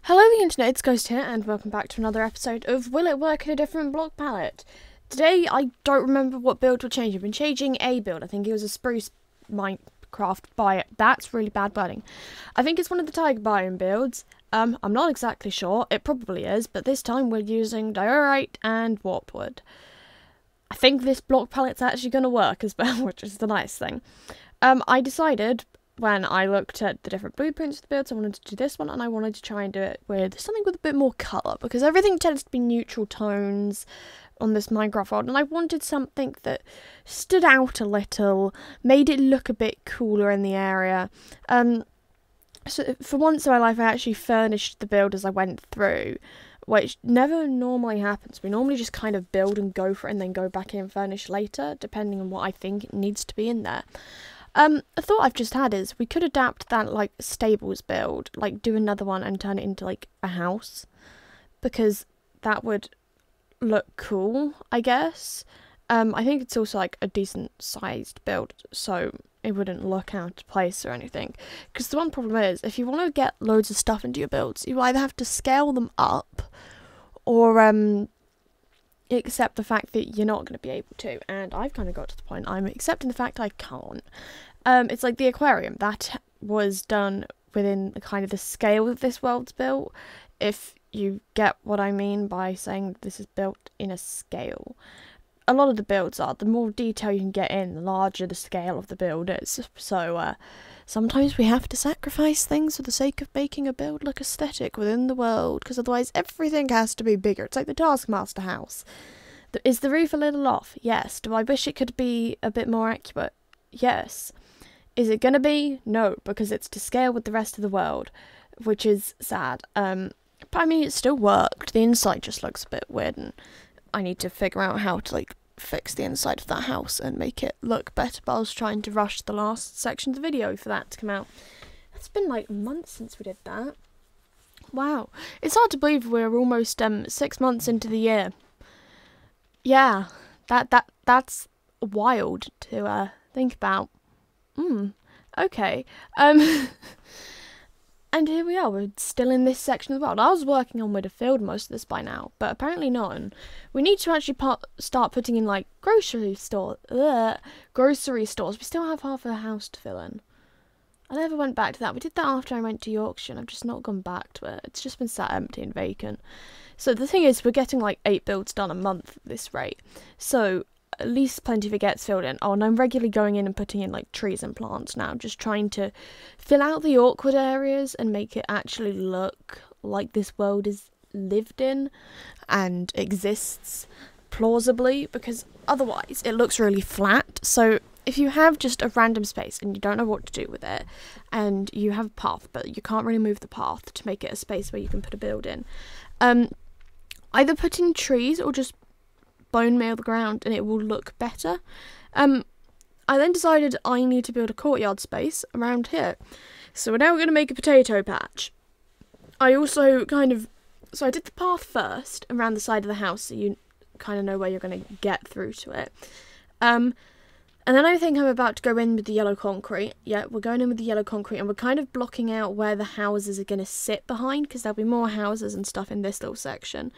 Hello the internet, it's Ghost here and welcome back to another episode of Will It Work in a Different Block Palette. Today I don't remember what build we're changing. I've been changing a build. I think it was a spruce Minecraft biome. That's really bad wording. I think it's one of the tiger biome builds. I'm not exactly sure. It probably is, but this time we're using diorite and warpwood. I think this block palette's actually going to work as well, which is the nice thing. I decided when I looked at the different blueprints of the builds, I wanted to do this one, and I wanted to try and do it with something with a bit more colour, because everything tends to be neutral tones on this Minecraft world, and I wanted something that stood out a little, made it look a bit cooler in the area. So for once in my life, I actually furnished the build as I went through, which never normally happens. We normally just kind of build and go for it, and then go back in and furnish later, depending on what I think needs to be in there. A thought I've just had is we could adapt that, like, stables build, like, do another one and turn it into, like, a house, because that would look cool, I guess. I think it's also, like, a decent-sized build, so it wouldn't look out of place or anything, because the one problem is, if you want to get loads of stuff into your builds, you either have to scale them up, or, accept the fact that you're not going to be able to, and I've kind of got to the point I'm accepting the fact I can't. It's like the aquarium that was done within the kind of the scale that this world's built, if you get what I mean by saying this is built in a scale. A lot of the builds are, the more detail you can get in, the larger the scale of the build is, so sometimes we have to sacrifice things for the sake of making a build look aesthetic within the world, because otherwise everything has to be bigger. It's like the Taskmaster house. Is the roof a little off? Yes. Do I wish it could be a bit more accurate? Yes. Is it going to be? No, because it's to scale with the rest of the world, which is sad. But I mean, it still worked. The inside just looks a bit weird, and I need to figure out how to, like, fix the inside of that house and make it look better, but I was trying to rush the last section of the video for that to come out. It's been like months since we did that. Wow. It's hard to believe we're almost 6 months into the year. Yeah, that's wild to think about. Okay. And here we are, we're still in this section of the world. I was working on would have filled most of this by now, but apparently not. And we need to actually start putting in, like, grocery stores. We still have half a house to fill in. I never went back to that. We did that after I went to Yorkshire, and I've just not gone back to it. It's just been sat empty and vacant. So the thing is, we're getting, like, 8 builds done a month at this rate. So at least plenty of it gets filled in. Oh, and I'm regularly going in and putting in, like, trees and plants now, just trying to fill out the awkward areas and make it actually look like this world is lived in and exists plausibly, because otherwise it looks really flat. So if you have just a random space and you don't know what to do with it, and you have a path but you can't really move the path to make it a space where you can put a build in, either put in trees or just bone meal the ground and it will look better. I then decided I need to build a courtyard space around here. So we're now going to make a potato patch. I also so I did the path first around the side of the house, so you kind of know where you're going to get through to it. And then I think I'm about to go in with the yellow concrete. Yeah, we're going in with the yellow concrete, and we're kind of blocking out where the houses are going to sit behind, because there'll be more houses and stuff in this little section.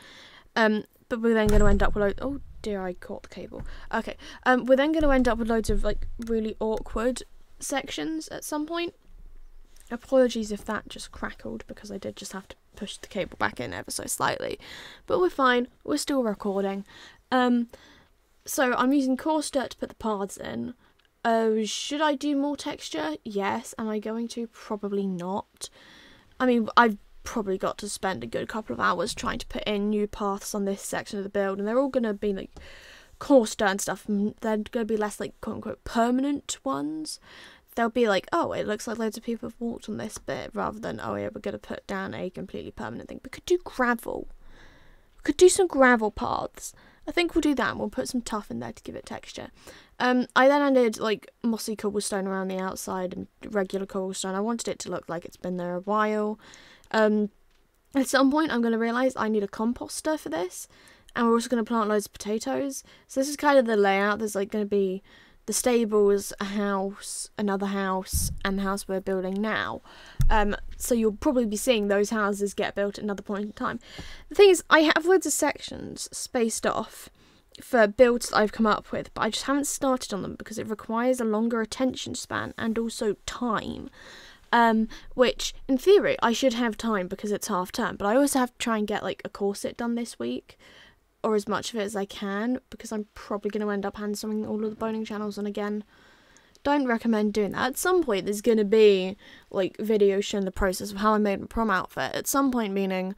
But we're then going to end up with oh dear, I caught the cable. Okay, we're then going to end up with loads of, like, really awkward sections at some point. Apologies if that just crackled, because I did just have to push the cable back in ever so slightly. But we're fine, we're still recording. So I'm using coarse dirt to put the paths in. Should I do more texture? Yes. Am I going to? Probably not. I mean, I've probably got to spend a good couple of hours trying to put in new paths on this section of the build, and they're all going to be, like, coarse dirt and stuff, and they're going to be less, like, quote-unquote permanent ones. They'll be like, oh, it looks like loads of people have walked on this bit, rather than, oh yeah, we're going to put down a completely permanent thing. We could do gravel. We could do some gravel paths. I think we'll do that, and we'll put some tuff in there to give it texture. I then added, like, mossy cobblestone around the outside and regular cobblestone. I wanted it to look like it's been there a while. At some point I'm going to realise I need a composter for this, and we're also going to plant loads of potatoes. So this is kind of the layout. There's, like, going to be the stables, a house, another house, and the house we're building now. So you'll probably be seeing those houses get built at another point in time. The thing is, I have loads of sections spaced off for builds that I've come up with, but I just haven't started on them because it requires a longer attention span and also time. Which, in theory, I should have time because it's half term, but I also have to try and get, like, a corset done this week, or as much of it as I can, because I'm probably going to end up handsoming all of the boning channels, and again, don't recommend doing that. At some point, there's going to be, like, videos showing the process of how I made my prom outfit. At some point, meaning,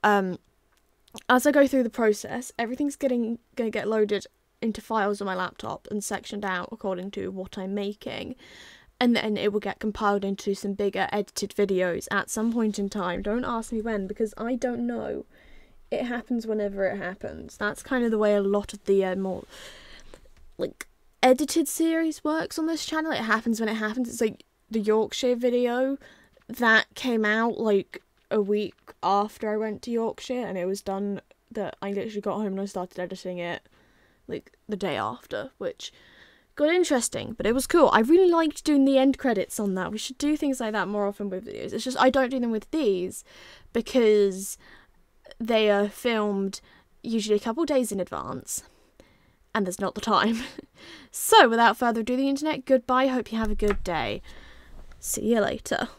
as I go through the process, everything's going to get loaded into files on my laptop and sectioned out according to what I'm making. And then it will get compiled into some bigger edited videos at some point in time. Don't ask me when, because I don't know. It happens whenever it happens. That's kind of the way a lot of the more, like, edited series works on this channel. It happens when it happens. It's like the Yorkshire video that came out, like, a week after I went to Yorkshire, and it was done that I literally got home and I started editing it, like, the day after, which got interesting, but it was cool. I really liked doing the end credits on that. We should do things like that more often with videos. It's just I don't do them with these because they are filmed usually a couple days in advance and there's not the time. So without further ado, the internet, goodbye. Hope you have a good day. See you later.